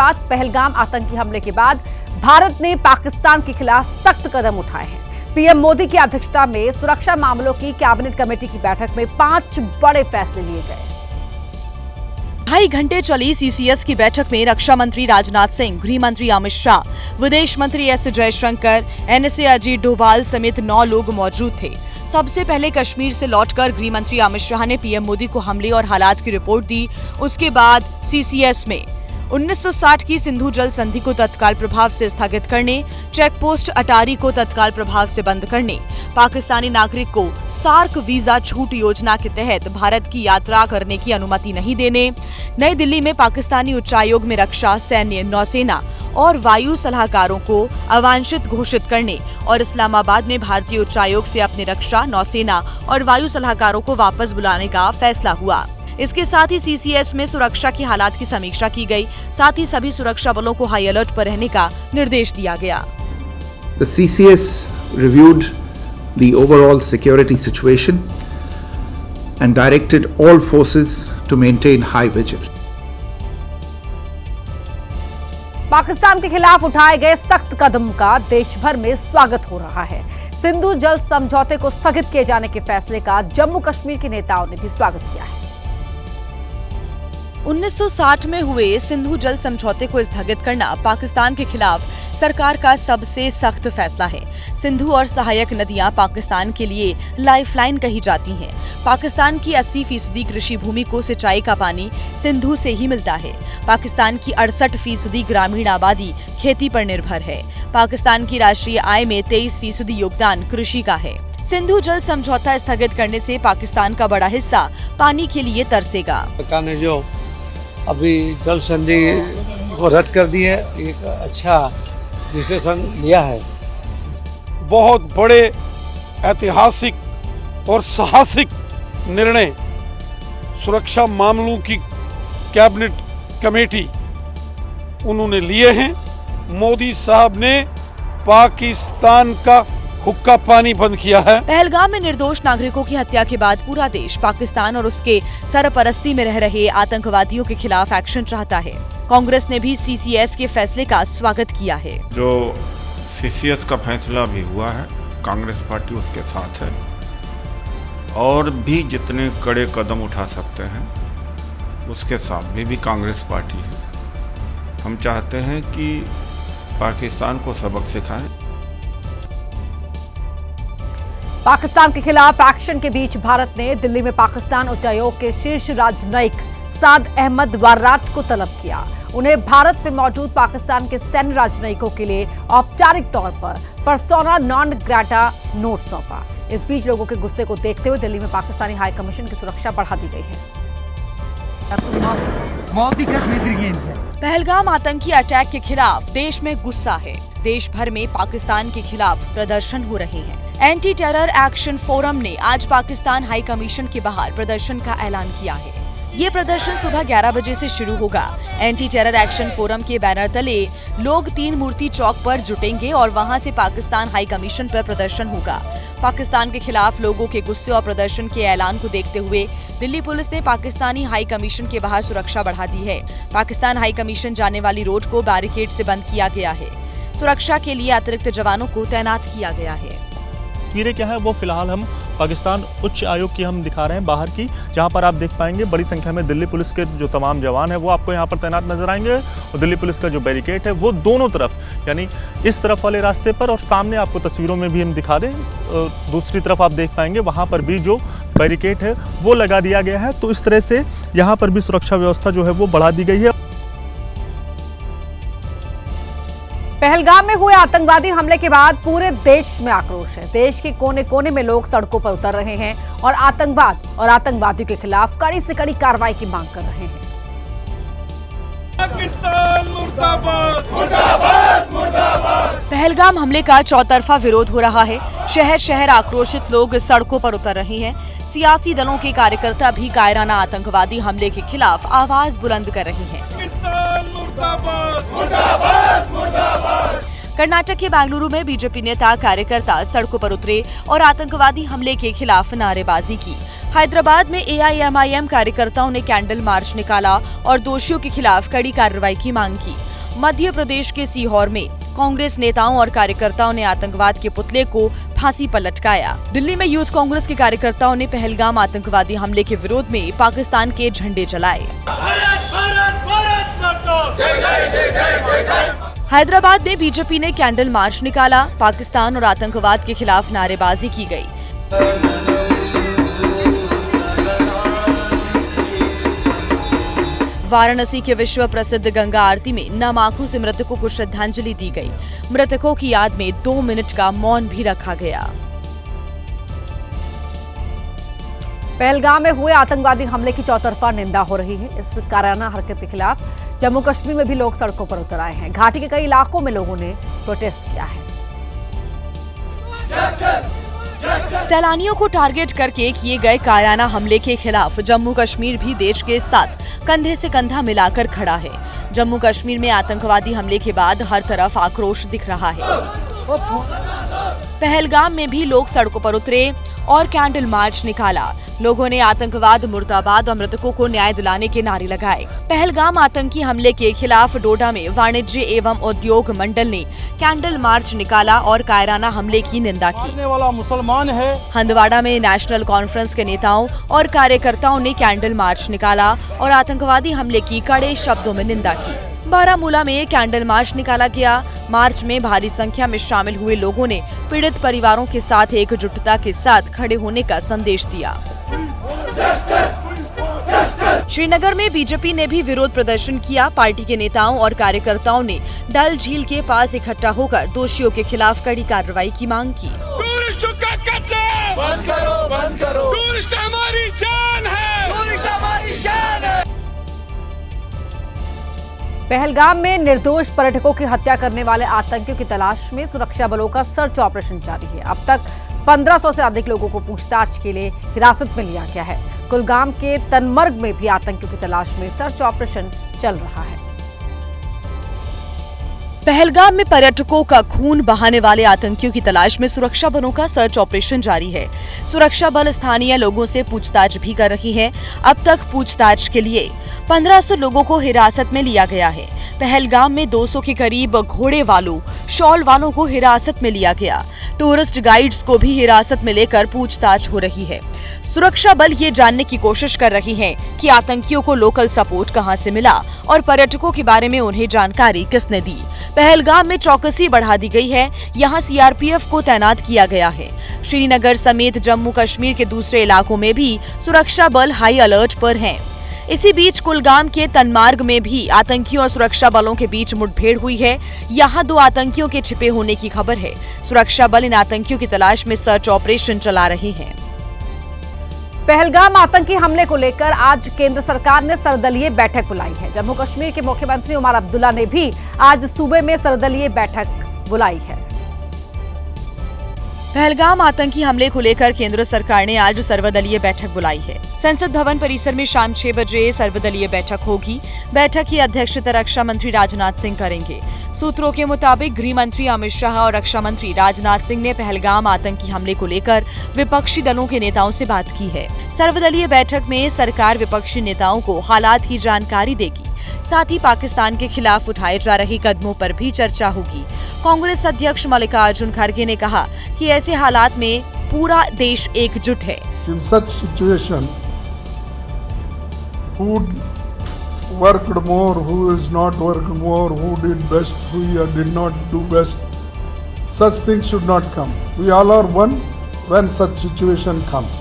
बाद पहलगाम आतंकी हमले के बाद भारत ने पाकिस्तान के खिलाफ सख्त कदम उठाए हैं। पीएम मोदी की अध्यक्षता में सुरक्षा मामलों की कैबिनेट कमेटी की बैठक में 5 बड़े फैसले लिए गए। 2.5 घंटे चली सीसीएस की बैठक में रक्षा मंत्री राजनाथ सिंह, गृह मंत्री अमित शाह, विदेश मंत्री एस जयशंकर, एनएसए अजीत डोभाल समेत 9 लोग मौजूद थे। सबसे पहले कश्मीर से लौटकर गृह मंत्री अमित शाह ने पीएम मोदी को हमले और हालात की रिपोर्ट दी। उसके बाद सीसीएस में 1960 की सिंधु जल संधि को तत्काल प्रभाव से स्थगित करने, चेक पोस्ट अटारी को तत्काल प्रभाव से बंद करने, पाकिस्तानी नागरिक को सार्क वीजा छूट योजना के तहत भारत की यात्रा करने की अनुमति नहीं देने, नई दिल्ली में पाकिस्तानी उच्चायोग में रक्षा, सैन्य, नौसेना और वायु सलाहकारों को अवांछित घोषित करने और इस्लामाबाद में भारतीय उच्चायोग से अपने रक्षा, नौसेना और वायु सलाहकारों को वापस बुलाने का फैसला हुआ। इसके साथ ही सीसीएस में सुरक्षा की हालात की समीक्षा की गई। साथ ही सभी सुरक्षा बलों को हाई अलर्ट पर रहने का निर्देश दिया गया। The CCS reviewed the overall security situation and directed all forces to maintain high vigil. Pakistan के खिलाफ उठाए गए सख्त कदम का देश भर में स्वागत हो रहा है। सिंधु जल समझौते को स्थगित किए जाने के फैसले का जम्मू कश्मीर के नेताओं ने भी स्वागत किया है। 1960 में हुए सिंधु जल समझौते को स्थगित करना पाकिस्तान के खिलाफ सरकार का सबसे सख्त फैसला है। सिंधु और सहायक नदियां पाकिस्तान के लिए लाइफलाइन कही जाती हैं। पाकिस्तान की 80% कृषि भूमि को सिंचाई का पानी सिंधु से ही मिलता है। पाकिस्तान की 68% ग्रामीण आबादी खेती पर निर्भर है। पाकिस्तान की राष्ट्रीय आय में 23% योगदान कृषि का है। सिंधु जल समझौता स्थगित करने से पाकिस्तान का बड़ा हिस्सा पानी के लिए तरसेगा। सरकार ने जो अभी जल संधि को रद्द कर दी है, एक अच्छा डिसीजन लिया है। बहुत बड़े ऐतिहासिक और साहसिक निर्णय सुरक्षा मामलों की कैबिनेट कमेटी उन्होंने लिए हैं। मोदी साहब ने पाकिस्तान का हुक्का पानी बंद किया है। पहलगाम में निर्दोष नागरिकों की हत्या के बाद पूरा देश पाकिस्तान और उसके सरपरस्ती में रह रहे आतंकवादियों के खिलाफ एक्शन चाहता है। कांग्रेस ने भी सीसीएस के फैसले का स्वागत किया है। जो सीसीएस का फैसला भी हुआ है, कांग्रेस पार्टी उसके साथ है और भी जितने कड़े कदम उठा सकते हैं उसके साथ भी कांग्रेस पार्टी है। हम चाहते हैं कि पाकिस्तान को सबक सिखाएं। पाकिस्तान के खिलाफ एक्शन के बीच भारत ने दिल्ली में पाकिस्तान उच्चायोग के शीर्ष राजनयिक साद अहमद वार्रात को तलब किया। उन्हें भारत में मौजूद पाकिस्तान के सैन्य राजनयिकों के लिए औपचारिक तौर पर पर्सोना नॉन ग्राटा नोट सौंपा। इस बीच लोगों के गुस्से को देखते हुए दिल्ली में पाकिस्तानी हाई कमीशन की सुरक्षा बढ़ा दी गई है। पहलगाम आतंकी अटैक के खिलाफ देश में गुस्सा है। देश भर में पाकिस्तान के खिलाफ प्रदर्शन हो रहे हैं। एंटी टेरर एक्शन फोरम ने आज पाकिस्तान हाई कमीशन के बाहर प्रदर्शन का ऐलान किया है। ये प्रदर्शन सुबह 11 बजे से शुरू होगा। एंटी टेरर एक्शन फोरम के बैनर तले लोग 3 मूर्ति चौक पर जुटेंगे और वहां से पाकिस्तान हाई कमीशन पर प्रदर्शन होगा। पाकिस्तान के खिलाफ लोगों के गुस्से और प्रदर्शन के ऐलान को देखते हुए दिल्ली पुलिस ने पाकिस्तानी हाई कमीशन के बाहर सुरक्षा बढ़ा दी है। पाकिस्तान हाई कमीशन जाने वाली रोड को बैरिकेड से बंद किया गया है। सुरक्षा के लिए अतिरिक्त जवानों को तैनात किया गया है। तस्वीरें क्या है वो फिलहाल हम पाकिस्तान उच्च आयोग की हम दिखा रहे हैं बाहर की, जहां पर आप देख पाएंगे बड़ी संख्या में दिल्ली पुलिस के जो तमाम जवान हैं वो आपको यहां पर तैनात नजर आएंगे। और दिल्ली पुलिस का जो बैरिकेड है वो दोनों तरफ, यानी इस तरफ वाले रास्ते पर और सामने आपको तस्वीरों में भी हम दिखा दें, दूसरी तरफ आप देख पाएंगे वहां पर भी जो बैरिकेड है वो लगा दिया गया है। तो इस तरह से यहाँ पर भी सुरक्षा व्यवस्था जो है वो बढ़ा दी गई है। पहलगाम में हुए आतंकवादी हमले के बाद पूरे देश में आक्रोश है। देश के कोने कोने में लोग सड़कों पर उतर रहे हैं और आतंकवाद और आतंकवादियों के खिलाफ कड़ी से कड़ी कार्रवाई की मांग कर रहे हैं। पाकिस्तान मुर्दाबाद, मुर्दाबाद, मुर्दाबाद। पहलगाम हमले का चौतरफा विरोध हो रहा है। शहर शहर आक्रोशित लोग सड़कों पर उतर रहे हैं। सियासी दलों के कार्यकर्ता भी कायराना आतंकवादी हमले के खिलाफ आवाज बुलंद कर रहे हैं। कर्नाटक के बेंगलुरु में बीजेपी नेता कार्यकर्ता सड़कों पर उतरे और आतंकवादी हमले के खिलाफ नारेबाजी की। हैदराबाद में AIMIM कार्यकर्ताओं ने कैंडल मार्च निकाला और दोषियों के खिलाफ कड़ी कार्रवाई की मांग की। मध्य प्रदेश के सीहोर में कांग्रेस नेताओं और कार्यकर्ताओं ने आतंकवाद के पुतले को फांसी पर लटकाया। दिल्ली में यूथ कांग्रेस के कार्यकर्ताओं ने पहलगाम आतंकवादी हमले के विरोध में पाकिस्तान के झंडे जलाए। हैदराबाद में बीजेपी ने कैंडल मार्च निकाला। पाकिस्तान और आतंकवाद के खिलाफ नारेबाजी की गई। वाराणसी के विश्व प्रसिद्ध गंगा आरती में नम आंखों से मृतकों को श्रद्धांजलि दी गई। मृतकों की याद में 2 मिनट का मौन भी रखा गया। पहलगाम में हुए आतंकवादी हमले की चौतरफा निंदा हो रही है। इस कायराना हरकत के खिलाफ जम्मू कश्मीर में भी लोग सड़कों पर उतर आए हैं। घाटी के कई इलाकों में लोगों ने प्रोटेस्ट किया है। सैलानियों को टारगेट करके किए गए कायराना हमले के खिलाफ जम्मू कश्मीर भी देश के साथ कंधे से कंधा मिलाकर खड़ा है। जम्मू कश्मीर में आतंकवादी हमले के बाद हर तरफ आक्रोश दिख रहा है। पहलगाम में भी लोग सड़कों पर उतरे और कैंडल मार्च निकाला। लोगों ने आतंकवाद मुर्दाबाद और मृतकों को न्याय दिलाने के नारे लगाए। पहलगाम आतंकी हमले के खिलाफ डोडा में वाणिज्य एवं उद्योग मंडल ने कैंडल मार्च निकाला और कायराना हमले की निंदा की। वाला मुसलमान है। हंदवाड़ा में नेशनल कॉन्फ्रेंस के नेताओं और कार्यकर्ताओं ने कैंडल मार्च निकाला और आतंकवादी हमले की कड़े शब्दों में निंदा की। बारामूला में कैंडल मार्च निकाला गया। मार्च में भारी संख्या में शामिल हुए लोगों ने पीड़ित परिवारों के साथ एकजुटता के साथ खड़े होने का संदेश दिया। श्रीनगर में बीजेपी ने भी विरोध प्रदर्शन किया। पार्टी के नेताओं और कार्यकर्ताओं ने डल झील के पास इकट्ठा होकर दोषियों के खिलाफ कड़ी कार्रवाई की मांग की। टूरिस्टों का कत्ल बंद करो, बंद करो। टूरिस्ट हमारी जान है, टूरिस्ट हमारी शान है। पहलगाम में निर्दोष पर्यटकों की हत्या करने वाले आतंकियों की तलाश में सुरक्षा बलों का सर्च ऑपरेशन जारी है। अब तक 1500 से अधिक लोगों को पूछताछ के लिए हिरासत में लिया गया है। कुलगाम के तनमर्ग में भी आतंकियों की तलाश में सर्च ऑपरेशन चल रहा है। पहलगाम में पर्यटकों का खून बहाने वाले आतंकियों की तलाश में सुरक्षा बलों का सर्च ऑपरेशन जारी है। सुरक्षा बल स्थानीय लोगों से पूछताछ भी कर रही है। अब तक पूछताछ के लिए 1500 लोगों को हिरासत में लिया गया है। पहलगाम में 200 के करीब घोड़े वालों, शॉल वालों को हिरासत में लिया गया। टूरिस्ट गाइड्स को भी हिरासत में लेकर पूछताछ हो रही है। सुरक्षा बल ये जानने की कोशिश कर रही हैं कि आतंकियों को लोकल सपोर्ट कहां से मिला और पर्यटकों के बारे में उन्हें जानकारी किसने दी। पहलगाम में चौकसी बढ़ा दी गई है। यहाँ CRPF को तैनात किया गया है। श्रीनगर समेत जम्मू कश्मीर के दूसरे इलाकों में भी सुरक्षा बल हाई अलर्ट पर हैं। इसी बीच कुलगाम के तनमार्ग में भी आतंकियों और सुरक्षा बलों के बीच मुठभेड़ हुई है। यहाँ 2 आतंकियों के छिपे होने की खबर है। सुरक्षा बल इन आतंकियों की तलाश में सर्च ऑपरेशन चला रहे हैं। पहलगाम आतंकी हमले को लेकर आज केंद्र सरकार ने सर्वदलीय बैठक बुलाई है। जम्मू कश्मीर के मुख्यमंत्री उमर अब्दुल्ला ने भी आज सूबे में सर्वदलीय बैठक बुलाई है। पहलगाम आतंकी हमले को लेकर केंद्र सरकार ने आज सर्वदलीय बैठक बुलाई है। संसद भवन परिसर में शाम 6 बजे सर्वदलीय बैठक होगी। बैठक की अध्यक्षता रक्षा मंत्री राजनाथ सिंह करेंगे। सूत्रों के मुताबिक गृह मंत्री अमित शाह और रक्षा मंत्री राजनाथ सिंह ने पहलगाम आतंकी हमले को लेकर विपक्षी दलों के नेताओं से बात की है। सर्वदलीय बैठक में सरकार विपक्षी नेताओं को हालात की जानकारी देगी। साथ ही पाकिस्तान के खिलाफ उठाए जा रहे कदमों पर भी चर्चा होगी। कांग्रेस अध्यक्ष मल्लिकार्जुन खड़गे ने कहा कि ऐसे हालात में पूरा देश एकजुट है। In such situation, who worked more, who is not worked more, who did best, who did not do best, such things should not come. We all are one when such situation comes.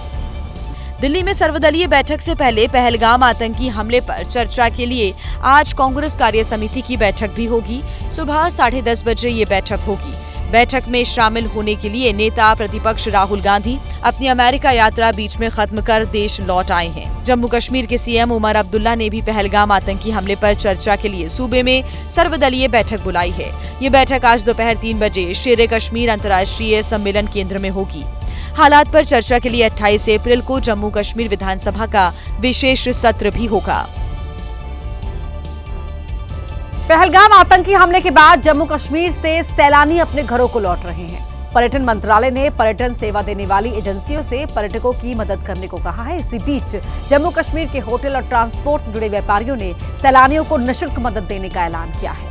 Delhi में सर्वदलीय बैठक से पहले पहलगाम आतंकी हमले पर चर्चा के लिए आज कांग्रेस कार्य समिति की बैठक भी होगी। सुबह 10:30 बजे ये बैठक होगी। बैठक में शामिल होने के लिए नेता प्रतिपक्ष राहुल गांधी अपनी अमेरिका यात्रा बीच में खत्म कर देश लौट आए हैं। जम्मू कश्मीर के CM उमर अब्दुल्ला ने भी पहलगाम आतंकी हमले पर चर्चा के लिए सूबे में सर्वदलीय बैठक बुलाई है। ये बैठक आज दोपहर 3 बजे शेर कश्मीर अंतर्राष्ट्रीय सम्मेलन केंद्र में होगी। हालात पर चर्चा के लिए 28 अप्रैल को जम्मू कश्मीर विधानसभा का विशेष सत्र भी होगा। पहलगाम आतंकी हमले के बाद जम्मू कश्मीर से सैलानी अपने घरों को लौट रहे हैं। पर्यटन मंत्रालय ने पर्यटन सेवा देने वाली एजेंसियों से पर्यटकों की मदद करने को कहा है। इसी बीच जम्मू कश्मीर के होटल और ट्रांसपोर्ट से जुड़े व्यापारियों ने सैलानियों को निःशुल्क मदद देने का ऐलान किया है।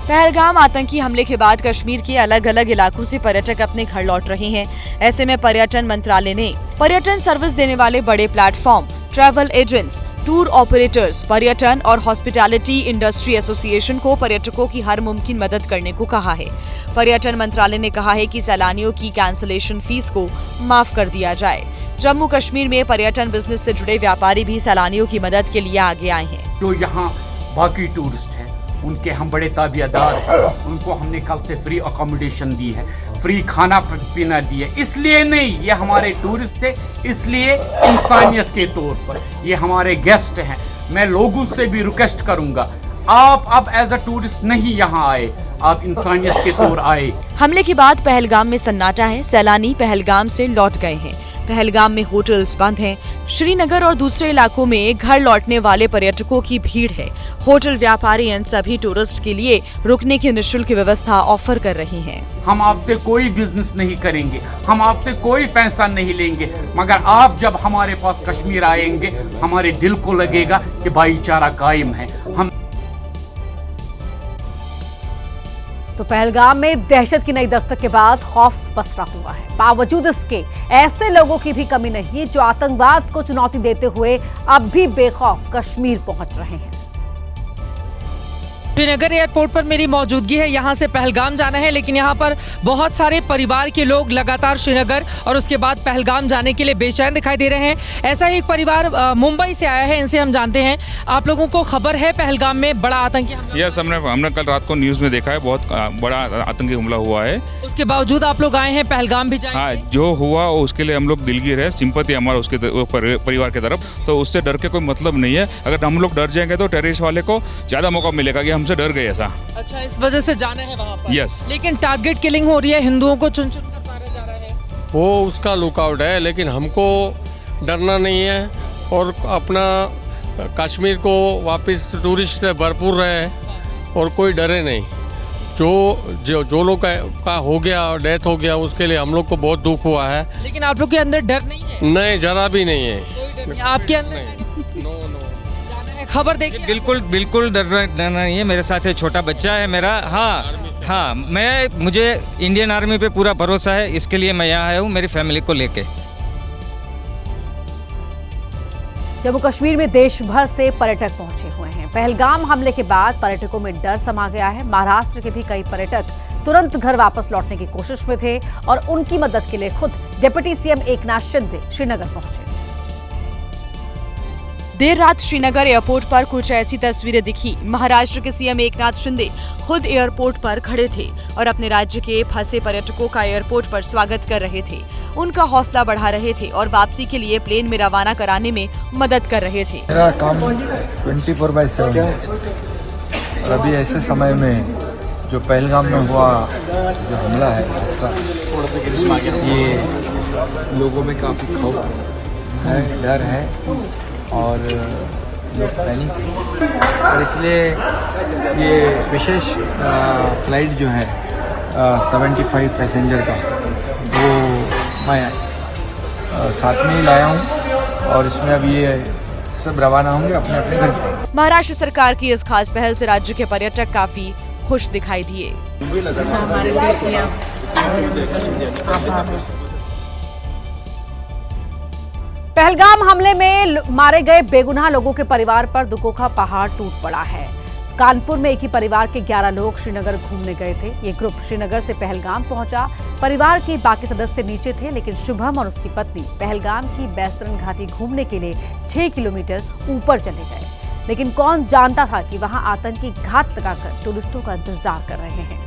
पहलगाम आतंकी हमले के बाद कश्मीर के अलग अलग इलाकों से पर्यटक अपने घर लौट रहे हैं। ऐसे में पर्यटन मंत्रालय ने पर्यटन सर्विस देने वाले बड़े platform, travel agents, tour operators, पर्यटन और हॉस्पिटैलिटी इंडस्ट्री एसोसिएशन को पर्यटकों की हर मुमकिन मदद करने को कहा है। पर्यटन मंत्रालय ने कहा है कि सैलानियों की कैंसलेशन फीस को माफ कर दिया जाए। जम्मू कश्मीर में पर्यटन बिजनेस से जुड़े व्यापारी भी सैलानियों की मदद के लिए आगे आए हैं। जो यहाँ बाकी टूरिस्ट हैं, उनके हम बड़े ताबियादार हैं। उनको हमने कल से फ्री अकोमोडेशन दी है, फ्री खाना पीना दी है। इसलिए नहीं, ये हमारे टूरिस्ट थे, इसलिए इंसानियत के तौर पर ये हमारे गेस्ट हैं। मैं लोगों से भी रिक्वेस्ट करूंगा, आप अब एज अ टूरिस्ट नहीं यहाँ आए, आप इंसानियत के तौर आए। हमले के बाद पहलगाम में सन्नाटा है। सैलानी पहलगाम से लौट गए हैं। पहलगाम में होटल्स बंद हैं। श्रीनगर और दूसरे इलाकों में घर लौटने वाले पर्यटकों की भीड़ है। होटल व्यापारी इन सभी टूरिस्ट के लिए रुकने की निःशुल्क व्यवस्था ऑफर कर रहे हैं। हम आपसे कोई बिजनेस नहीं करेंगे, हम आपसे कोई पैसा नहीं लेंगे, मगर आप जब हमारे पास कश्मीर आएंगे, हमारे दिल को लगेगा कि भाईचारा कायम है। हम तो पहलगाम में दहशत की नई दस्तक के बाद खौफ पसरा हुआ है। बावजूद इसके ऐसे लोगों की भी कमी नहीं है जो आतंकवाद को चुनौती देते हुए अब भी बेखौफ कश्मीर पहुंच रहे हैं। श्रीनगर एयरपोर्ट पर मेरी मौजूदगी है। यहाँ से पहलगाम जाना है, लेकिन यहाँ पर बहुत सारे परिवार के लोग लगातार श्रीनगर और उसके बाद पहलगाम जाने के लिए बेचैन दिखाई दे रहे हैं। ऐसा ही एक परिवार मुंबई से आया है, इनसे हम जानते हैं। आप लोगों को खबर है पहलगाम में बड़ा आतंकी हमला? यस, हमने कल रात को न्यूज़ में देखा है, बहुत बड़ा आतंकी हमला हुआ है। उसके बावजूद आप लोग आए हैं, पहलगाम भी जाएंगे? हाँ, जो हुआ उसके लिए हम लोग दिलगीर है, सिंपैथी हमारा उसके परिवार की तरफ। तो उससे डर के कोई मतलब नहीं है। अगर हम लोग डर जाएंगे तो टेररिस्ट वाले को ज़्यादा मौका मिलेगा कि हमसे डर गए ऐसा। अच्छा, इस वजह से जाना है वहाँ पर? यस। लेकिन टारगेट किलिंग हो रही है, हिंदुओं को चुन चुन कर मारा जा रहा है। वो उसका लुकआउट है, लेकिन हमको डरना नहीं है और अपना कश्मीर को वापस टूरिस्ट से भरपूर रहे और कोई डरे नहीं। जो लोग का हो गया और डेथ हो गया, उसके लिए हम लोग को बहुत दुख हुआ है। लेकिन आप लोग के अंदर डर नहीं है? नहीं, जरा भी नहीं है। कोई डर नहीं आपके अंदर? नो। खबर देखिए। बिल्कुल डरना नहीं है। मेरे साथ एक छोटा बच्चा है मेरा। हाँ, मुझे इंडियन आर्मी पे पूरा भरोसा है, इसके लिए मैं यहाँ आया हूँ मेरी फैमिली को लेके। जम्मू कश्मीर में देश भर से पर्यटक पहुंचे हुए हैं। पहलगाम हमले के बाद पर्यटकों में डर समा गया है। महाराष्ट्र के भी कई पर्यटक तुरंत घर वापस लौटने की कोशिश में थे और उनकी मदद के लिए खुद डिप्टी सीएम एकनाथ शिंदे श्रीनगर पहुंचे। देर रात श्रीनगर एयरपोर्ट पर कुछ ऐसी तस्वीरें दिखी। महाराष्ट्र के सीएम एकनाथ शिंदे खुद एयरपोर्ट पर खड़े थे और अपने राज्य के फंसे पर्यटकों का एयरपोर्ट पर स्वागत कर रहे थे, उनका हौसला बढ़ा रहे थे और वापसी के लिए प्लेन में रवाना कराने में मदद कर रहे थे। मेरा काम 24/7 है और अभी ऐसे समय में जो पहलगाम में हुआ जो हमला है, ये लोगों में काफ़ी खौफ है, डर है और लोग पैनिक है। और इसलिए ये विशेष फ्लाइट जो है 75 पैसेंजर का, वो मैं साथ में ही लाया हूँ और इसमें अब ये सब रवाना होंगे अपने अपने घर। महाराष्ट्र सरकार की इस खास पहल से राज्य के पर्यटक काफी खुश दिखाई दिए। पहलगाम हमले में मारे गए बेगुनाह लोगों के परिवार पर दुखों का पहाड़ टूट पड़ा है। कानपुर में एक ही परिवार के 11 लोग श्रीनगर घूमने गए थे। ये ग्रुप श्रीनगर से पहलगाम पहुंचा। परिवार के बाकी सदस्य नीचे थे, लेकिन शुभम और उसकी पत्नी पहलगाम की बैसरन घाटी घूमने के लिए 6 किलोमीटर ऊपर चले गए। लेकिन कौन जानता था कि वहां आतंकी घात लगाकर टूरिस्टों का इंतजार कर रहे हैं।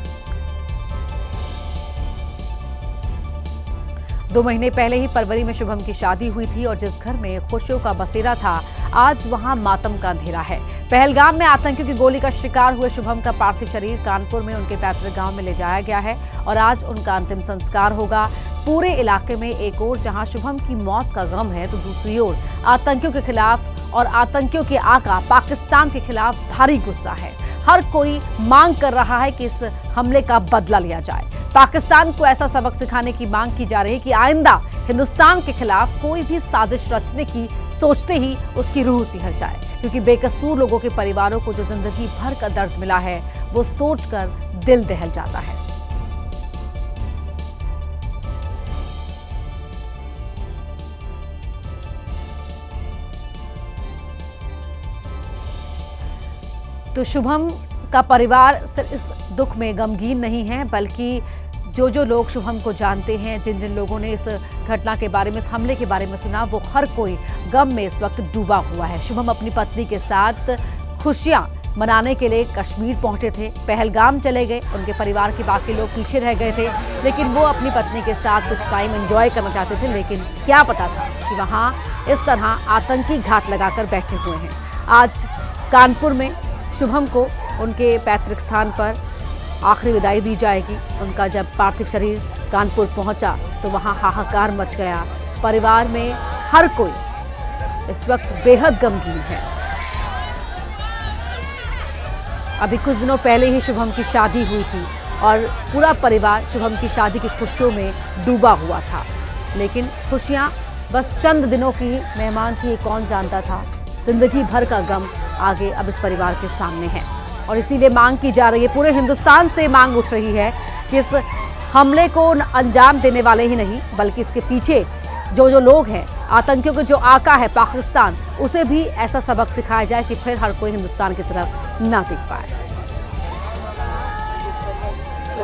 2 महीने पहले ही फरवरी में शुभम की शादी हुई थी और जिस घर में खुशियों का बसेरा था, आज वहां मातम का अंधेरा है। पहलगाम में आतंकियों की गोली का शिकार हुए शुभम का पार्थिव शरीर कानपुर में उनके पैतृक गांव में ले जाया गया है और आज उनका अंतिम संस्कार होगा। पूरे इलाके में एक ओर जहां शुभम की मौत का गम है, तो दूसरी ओर आतंकियों के खिलाफ और आतंकियों के आका पाकिस्तान के खिलाफ भारी गुस्सा है। हर कोई मांग कर रहा है कि इस हमले का बदला लिया जाए। पाकिस्तान को ऐसा सबक सिखाने की मांग की जा रही है कि आइंदा हिंदुस्तान के खिलाफ कोई भी साजिश रचने की सोचते ही उसकी रूह सिहर जाए, क्योंकि बेकसूर लोगों के परिवारों को जो जिंदगी भर का दर्द मिला है वो सोचकर दिल दहल जाता है। तो शुभम का परिवार सिर्फ इस दुख में गमगीन नहीं है, बल्कि जो लोग शुभम को जानते हैं, जिन लोगों ने इस घटना के बारे में, इस हमले के बारे में सुना, वो हर कोई गम में इस वक्त डूबा हुआ है। शुभम अपनी पत्नी के साथ खुशियां मनाने के लिए कश्मीर पहुंचे थे, पहलगाम चले गए। उनके परिवार के बाकी लोग पीछे रह गए थे, लेकिन वो अपनी पत्नी के साथ कुछ टाइम एंजॉय करना चाहते थे। लेकिन क्या पता था कि वहाँ इस तरह आतंकी घात लगाकर बैठे हुए हैं। आज कानपुर में शुभम को उनके पैतृक स्थान पर आखिरी विदाई दी जाएगी। उनका जब पार्थिव शरीर कानपुर पहुंचा तो वहां हाहाकार मच गया। परिवार में हर कोई इस वक्त बेहद गमगीन है। अभी कुछ दिनों पहले ही शुभम की शादी हुई थी और पूरा परिवार शुभम की शादी की खुशियों में डूबा हुआ था, लेकिन खुशियां बस चंद दिनों की मेहमान थी, ये कौन जानता था। जिंदगी भर का गम आगे अब इस परिवार के सामने है और इसीलिए मांग की जा रही है, पूरे हिंदुस्तान से मांग उठ रही है कि इस हमले को अंजाम देने वाले ही नहीं, बल्कि इसके पीछे जो लोग हैं, आतंकियों के जो आका है पाकिस्तान, उसे भी ऐसा सबक सिखाया जाए कि फिर हर कोई हिंदुस्तान की तरफ ना देख पाए।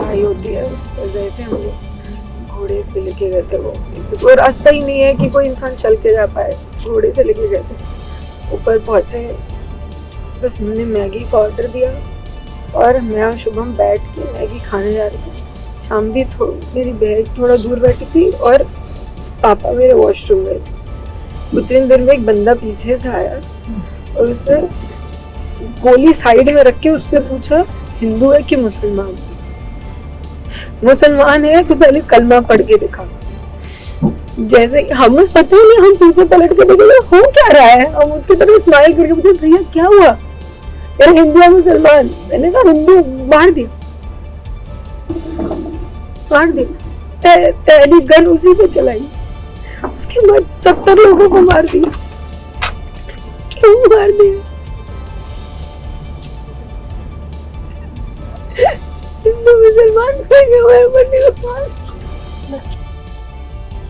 अयोध्या उस पर गए थे हम लोग, घोड़े से लेके गए थे। वो रास्ता ही नहीं है कि कोई इंसान चल के जा पाए, घोड़े से लेके गए थे। ऊपर पहुंचे, बस मैंने मैगी का ऑर्डर दिया और मैं और शुभम बैठ के मैगी खाने जा रहे थे। शाम भी मेरी बहन थोड़ा दूर बैठी थी और पापा मेरे वॉशरूम गए थे। उतनी देर में एक बंदा पीछे से आया और उसने गोली साइड में रख के उससे पूछा, हिंदू है कि मुसलमान? मुसलमान है तो पहले कलमा पढ़ के दिखा। जैसे हमें पता नहीं, हम पीछे पलट के देखे हो क्या रहा है, हम उसकी तरफ स्माइल करके पूछे, भैया क्या हुआ? यार हिंदू है मुसलमान? मैंने कहा हिंदू। मार दिया, पहली गन उसी पे चलाई। उसके बाद 70 लोगों को मार दिया। क्यों मार दिया?